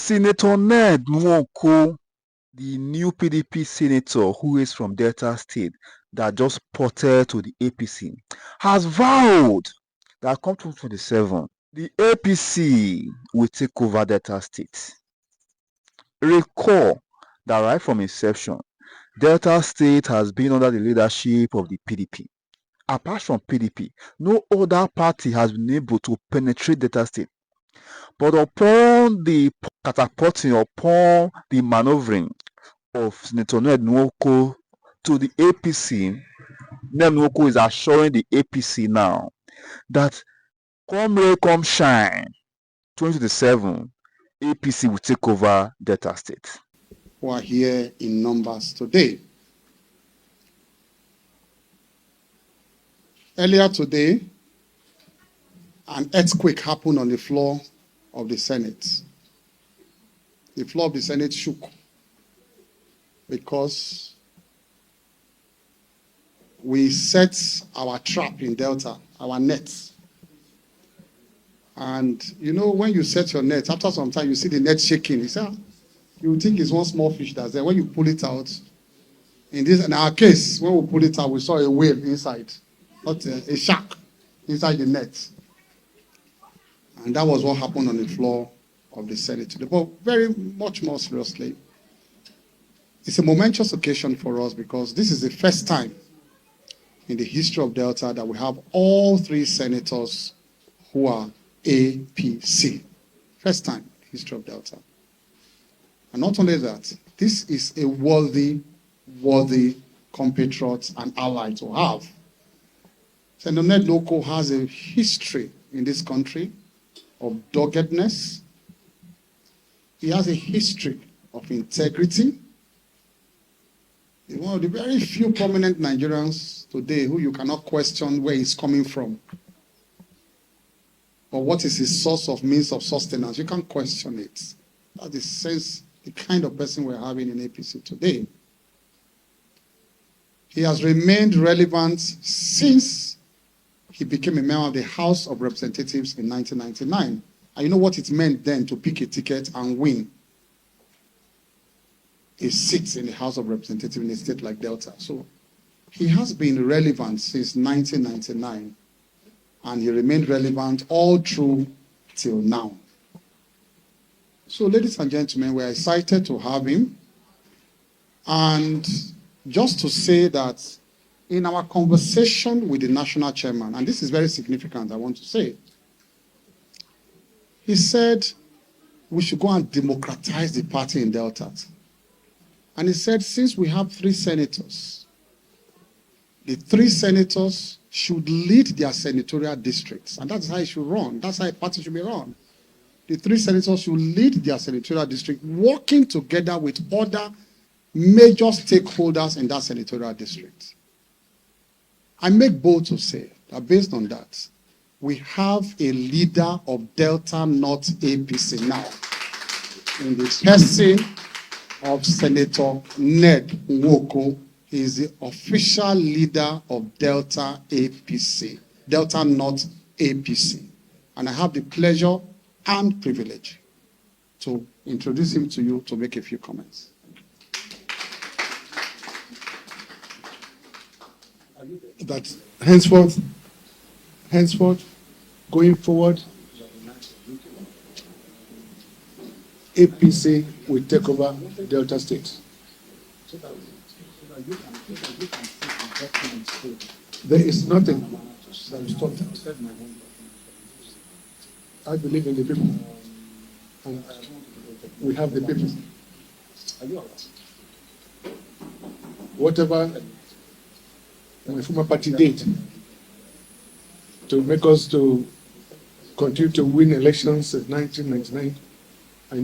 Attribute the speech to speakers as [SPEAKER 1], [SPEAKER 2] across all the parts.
[SPEAKER 1] Senator Nwoko, the new PDP senator who is from Delta State that just ported to the APC, has vowed that come 2027, the APC will take over Delta State. Recall that right from inception, Delta State has been under the leadership of the PDP. Apart from PDP, no other party has been able to penetrate Delta State. But upon the catapulting, upon the maneuvering of Senator Nwoko to the APC, Nwoko is assuring the APC now that come rain, come shine, 2027, APC will take over Delta State.
[SPEAKER 2] Who are here in numbers today. Earlier today, an earthquake happened on the floor of the Senate. The floor of the Senate shook because we set our trap in Delta, our net. And you know, when you set your net, after some time, you see the net shaking. You think it's one small fish that's there. When you pull it out, in our case, when we pull it out, we saw a whale inside, not a shark inside the net. And that was what happened on the floor of the Senate today. But very much more seriously, it's a momentous occasion for us because this is the first time in the history of Delta that we have all three senators who are APC. First time in the history of Delta. And not only that, this is a worthy compatriot and ally to have. Senator Nwoko has a history in this country of doggedness. He has a history of integrity. He's one of the very few prominent Nigerians today who you cannot question where he's coming from or what is his source of means of sustenance. You can't question it. That's the kind of person we're having in APC today. He has remained relevant since he became a member of the House of Representatives in 1999. And you know what it meant then to pick a ticket and win a seat in the House of Representatives in a state like Delta. So he has been relevant since 1999, and he remained relevant all through till now. So, ladies and gentlemen, we're excited to have him. And just to say that in our conversation with the national chairman, and this is very significant, I want to say, he said we should go and democratize the party in Delta. And he said, since we have three senators, the three senators should lead their senatorial districts. And that's how it should run. That's how a party should be run. The three senators should lead their senatorial district, working together with other major stakeholders in that senatorial district. I make bold to say that based on that, we have a leader of Delta North APC now in the person of Senator Nwoko. He is the official leader of Delta APC, Delta North APC. And I have the pleasure and privilege to introduce him to you to make a few comments. That henceforth, going forward, APC will take over Delta State. There is nothing that will stop that. I believe in the people. And we have the people. Whatever my former party did to make us to continue to win elections in 1999, I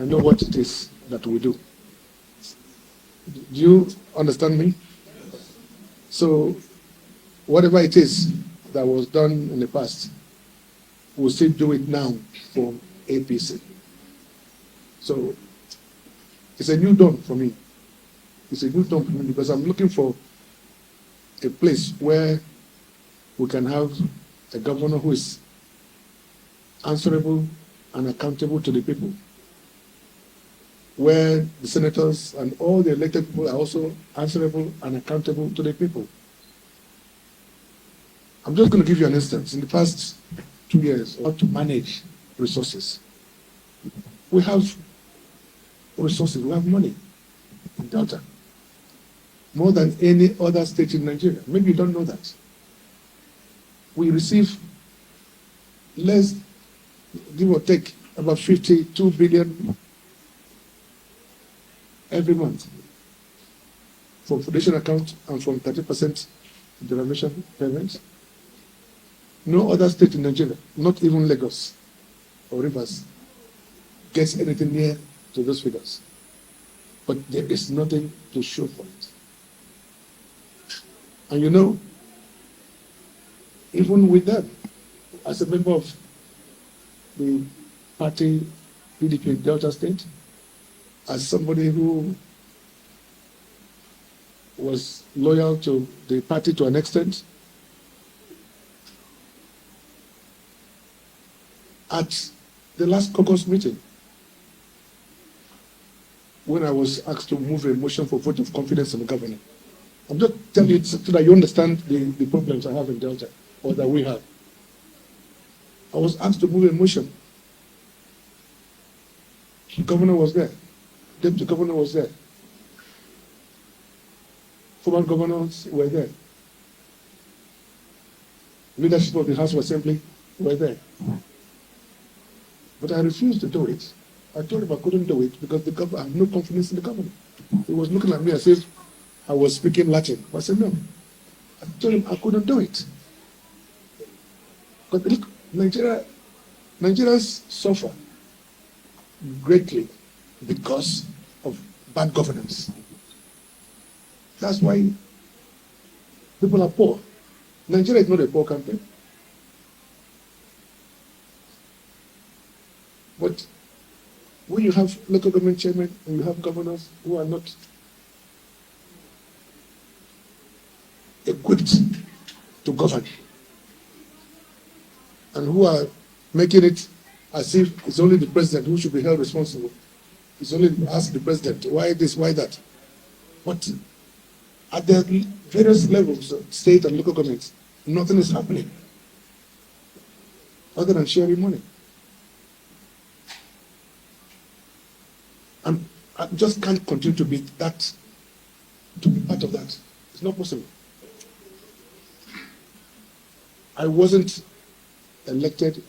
[SPEAKER 2] know what it is that we do. Do you understand me? So whatever it is that was done in the past, we'll still do it now for APC. So it's a new dawn for me. It's a new dawn for me because I'm looking for a place where we can have a governor who is answerable and accountable to the people. where the senators and all the elected people are also answerable and accountable to the people. I'm just going to give you an instance. In the past 2 years, how to manage resources. We have resources, we have money in Delta, more than any other state in Nigeria. Maybe you don't know that. We receive less, give or take, about 52 billion every month from foundation account and from 30% derivation payments. No other state in Nigeria, not even Lagos or Rivers, gets anything near to those figures. But there is nothing to show for it. And you know, even with that, as a member of the party PDP Delta State, as somebody who was loyal to the party to an extent, at the last caucus meeting, when I was asked to move a motion for vote of confidence in the governor, I'm just telling you so that you understand the problems I have in Delta, or that we have. I was asked to move a motion. The governor was there. Deputy governor was there. Former governors were there. Leadership of the House of Assembly were there. But I refused to do it. I told him I couldn't do it because I have no confidence in the government. He was looking at me as if I was speaking Latin. I said, no. I told him I couldn't do it. But look, Nigerians suffer greatly because of bad governance. That's why people are poor. Nigeria is not a poor country. But when you have local government chairmen and you have governors who are not equipped to govern and who are making it as if it's only the president who should be held responsible. It's only to ask the president, why this, why that? But at the various levels of state and local governments, nothing is happening other than sharing money. And I just can't continue to be part of that. It's not possible. I wasn't elected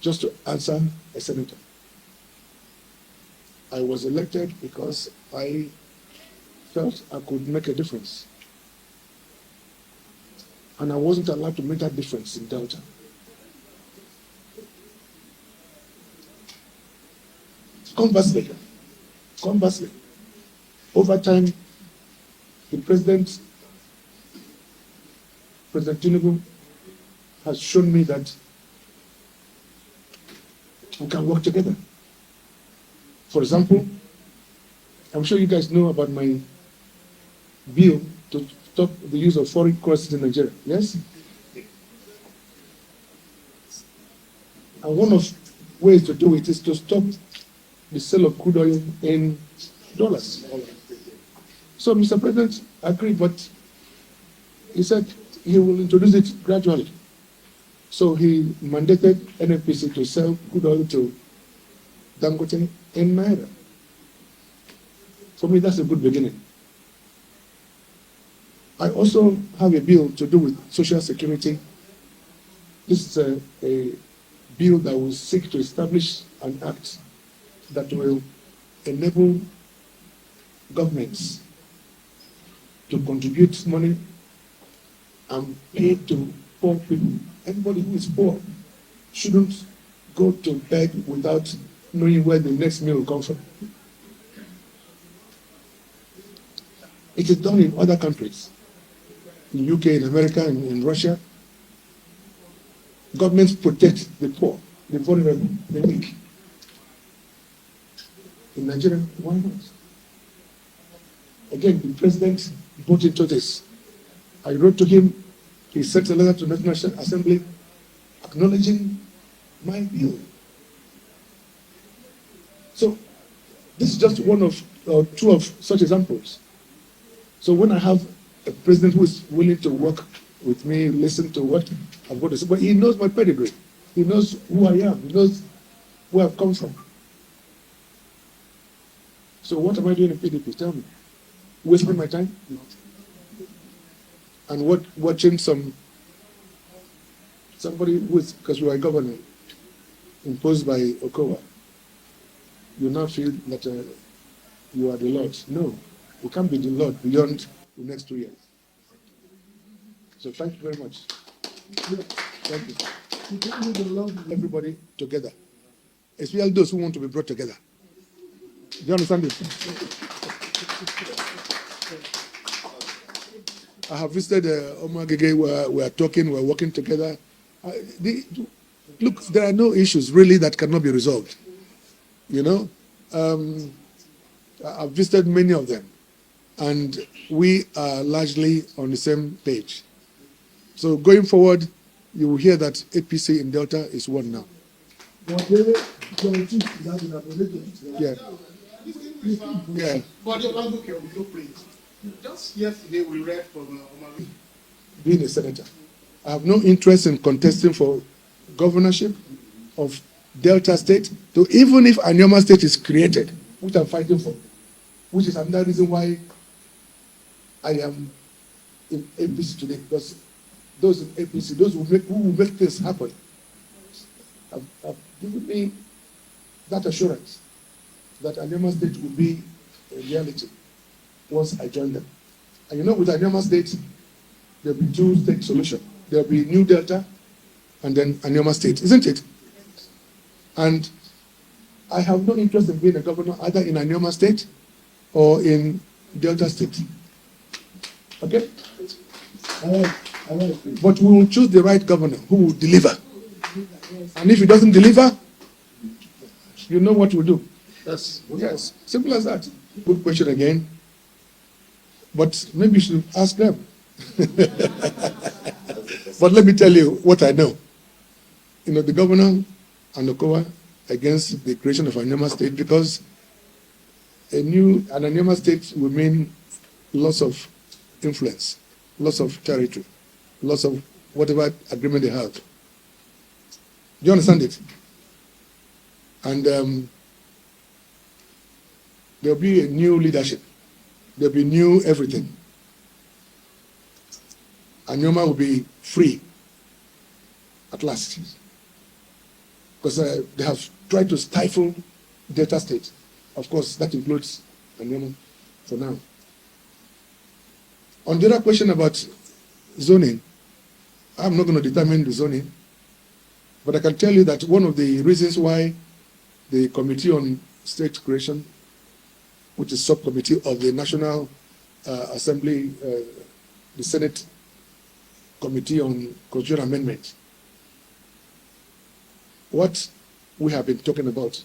[SPEAKER 2] just to answer a senator. I was elected because I felt I could make a difference. And I wasn't allowed to make that difference in Delta. Conversely, over time, the President Tinubu, has shown me that we can work together. For example, I'm sure you guys know about my bill to stop the use of foreign currency in Nigeria, yes? And one of the ways to do it is to stop the sale of crude oil in dollars. So Mr. President agreed, but he said he will introduce it gradually. So he mandated NFPC to sell crude oil to Dangote in Naira. For me, that's a good beginning. I also have a bill to do with social security. This is a bill that will seek to establish an act that will enable governments to contribute money and pay to poor people. Anybody who is poor shouldn't go to bed without knowing where the next meal will come from. It is done in other countries, in the UK, in America, in Russia. Governments protect the poor, the vulnerable, the weak. In Nigeria, why not? Again, the president bought into this. I wrote to him, he sent a letter to the National Assembly acknowledging my view. So This is just one of two of such examples. So when I have a president who is willing to work with me, listen to what I've got to say, but he knows my pedigree. He knows who I am. He knows where I've come from. So what am I doing in PDP? Tell me. Wasting my time? No. And watching somebody who is, because you are a governor, imposed by Okowa, you now feel that you are the Lord. No, you can't be the Lord beyond the next 2 years. So thank you very much. Thank you. You need to love everybody together, especially those who want to be brought together. Do you understand this? I have visited Omar Gege, we are talking, we are working together. Look, there are no issues really that cannot be resolved. You know, I've visited many of them, and we are largely on the same page. So going forward, you will hear that APC in Delta is one now. Yeah. Yeah.
[SPEAKER 3] Just yesterday we read from
[SPEAKER 2] being a senator, I have no interest in contesting for governorship of Delta State. So even if Anyoma State is created, which I'm fighting for, which is another reason why I am in APC today, because those in APC, those who will make things happen, have given me that assurance that Anyoma State will be a reality once I join them. And you know, with Anyoma State, there'll be two-state solution. There'll be New Delta and then Anyoma State, isn't it? And I have no interest in being a governor either in Anyoma State or in Delta State. Okay? But we will choose the right governor who will deliver. And if he doesn't deliver, you know what we'll do. Yes, simple as that. Good question again. But maybe you should ask them. But let me tell you what I know. You know, the governor and Okowa against the creation of Anyoma State, because an Anyoma State will mean loss of influence, loss of territory, loss of whatever agreement they have. Do you understand it? And there'll be a new leadership. There'll be new everything. Anyoma will be free at last. Because they have tried to stifle Delta State. Of course, that includes Anyoma for now. On the other question about zoning, I'm not going to determine the zoning, but I can tell you that one of the reasons why the Committee on State Creation, which is subcommittee of the National Assembly, the Senate Committee on Constitutional Amendment, what we have been talking about,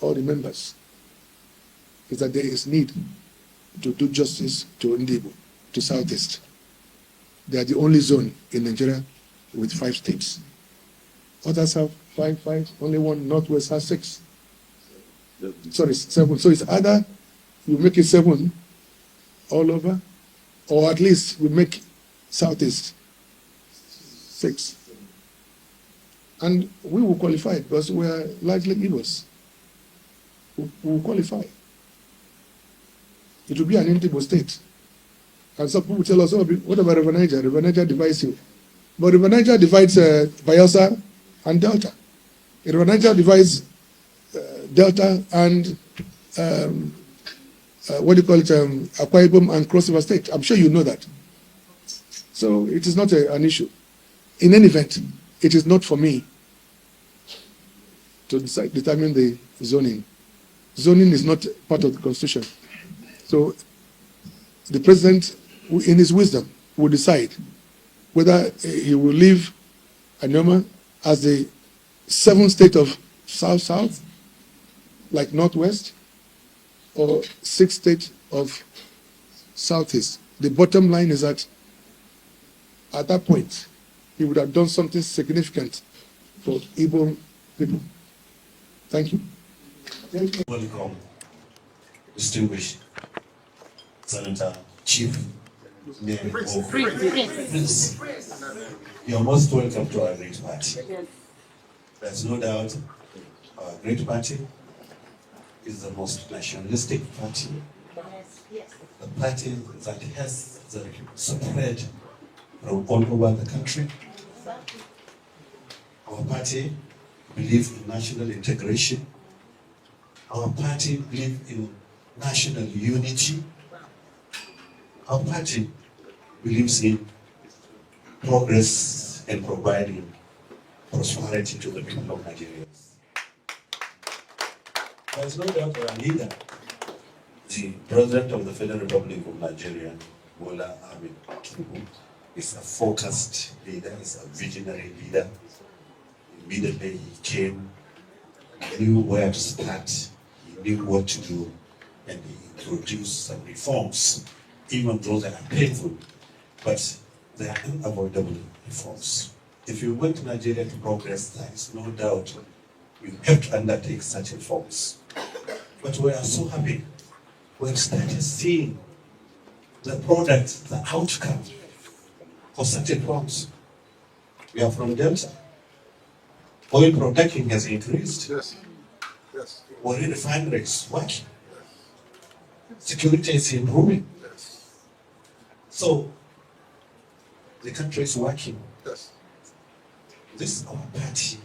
[SPEAKER 2] all the members, is that there is need to do justice to Ndibo, to Southeast. They are the only zone in Nigeria with 5 states. Others have 5, only one, Northwest has 6. Sorry, 7. So it's either you make it 7 all over, or at least we make Southeast 6. And we will qualify because we are largely Igbos. We will qualify. It will be an Ndibo state. And some people tell us, oh, what about River Niger? River Niger divides you. But River Niger divides Bayelsa and Delta. River Niger divides Delta and what do you call it, Akwa Ibom and Cross River State. I'm sure you know that. So it is not an issue. In any event, it is not for me to determine the zoning. Zoning is not part of the Constitution. So the president, in his wisdom, will decide whether he will leave Anyoma as the 7th state of South-South, like Northwest, or 6th state of Southeast. The bottom line is that at that point, he would have done something significant for Igbo people. Thank you.
[SPEAKER 4] Welcome. distinguished Senator Chief name of Prince. You are most welcome to our great party. There's no doubt our great party is the most nationalistic party. The party that has the spread from all over the country. Our party believes in national integration. Our party believes in national unity. Our party believes in progress and providing prosperity to the people of Nigeria. There is no doubt our leader, the President of the Federal Republic of Nigeria, Bola Ahmed Tinubu, is a focused leader, is a visionary leader. Immediately he came, he knew where to start, he knew what to do, and he introduced some reforms, even though they are painful, but they are unavoidable reforms. If you want Nigeria to progress, there is no doubt you have to undertake such reforms. But we are so happy. We've started seeing the product, the outcome of such reforms. We are from Delta. Oil production has increased.
[SPEAKER 2] Yes. Yes.
[SPEAKER 4] Oil refineries working. Security is improving.
[SPEAKER 2] Yes.
[SPEAKER 4] So the country is working.
[SPEAKER 2] Yes.
[SPEAKER 4] This is our party.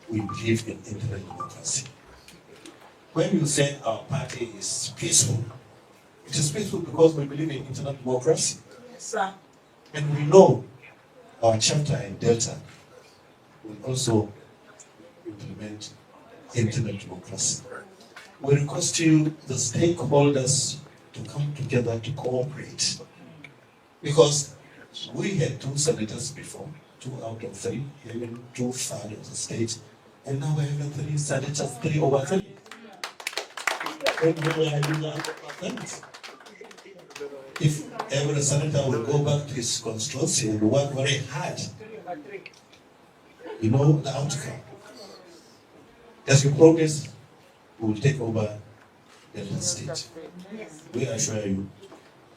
[SPEAKER 4] We believe in internal democracy. When you say our party is peaceful, it is peaceful because we believe in internal democracy.
[SPEAKER 5] Yes, sir.
[SPEAKER 4] And we know our chapter in Delta will also implement internal democracy. We request you, the stakeholders, to come together to cooperate. Because we had 2 senators before, 2 out of 3, even 2/3 of the state, and now we have 3 senators, 3 over 3. If every senator will go back to his constituency and work very hard, you know the outcome. As we progress, we will take over Delta State. We assure you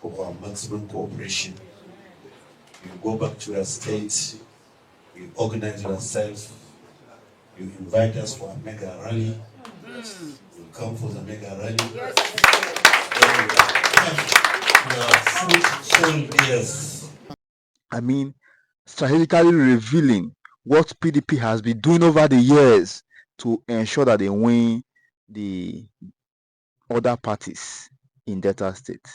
[SPEAKER 4] of our maximum cooperation. You go back to your state, you organize yourself, you invite us for a mega rally. You come for the mega rally.
[SPEAKER 1] I mean, strategically revealing what PDP has been doing over the years to ensure that they win the other parties in Delta State.